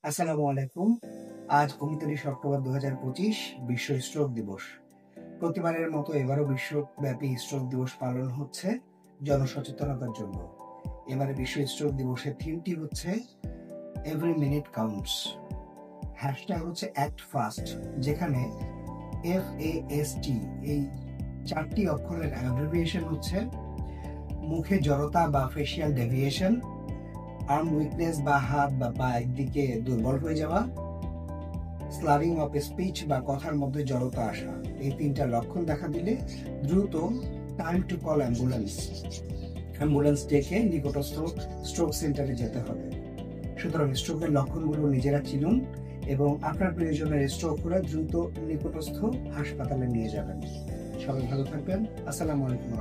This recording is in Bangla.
আসসালামু আলাইকুম। আজ 29 অক্টোবর 2025 বিশ্ব স্ট্রোক দিবস। প্রতিবারের মতো এবারও বিশ্বব্যাপী স্ট্রোক দিবস পালন হচ্ছে জনসচেতনতার জন্য। এবারে বিশ্ব স্ট্রোক দিবসের থিমটি হচ্ছে এভরি মিনিট কাউন্টস। হ্যাশট্যাগ হচ্ছে অ্যাক্ট ফাস্ট, যেখানে FAST এই 4টি অক্ষরের অ্যাব্রিভিয়েশন হচ্ছে মুখে জড়তা বা ফেশিয়াল ডেভিয়েশন, আর্ম উইকনেস বা হাত বা পা একদিকে দুর্বল হয়ে যাওয়া, স্লারিং অফ স্পিচ বা কথার মধ্যে জড়তা আসা। এই 3টা লক্ষণ দেখা দিলে দ্রুত টাইম টু কল অ্যাম্বুলেন্স ডেকে নিকটস্থ স্ট্রোক সেন্টারে যেতে হবে। সুতরাং স্ট্রোকের লক্ষণগুলো নিজেরা চিনুন এবং আপনার প্রিয়জনের স্ট্রোক হলে দ্রুত নিকটস্থ হাসপাতালে নিয়ে যাবেন। সবাই ভালো থাকবেন। আসসালামু আলাইকুম।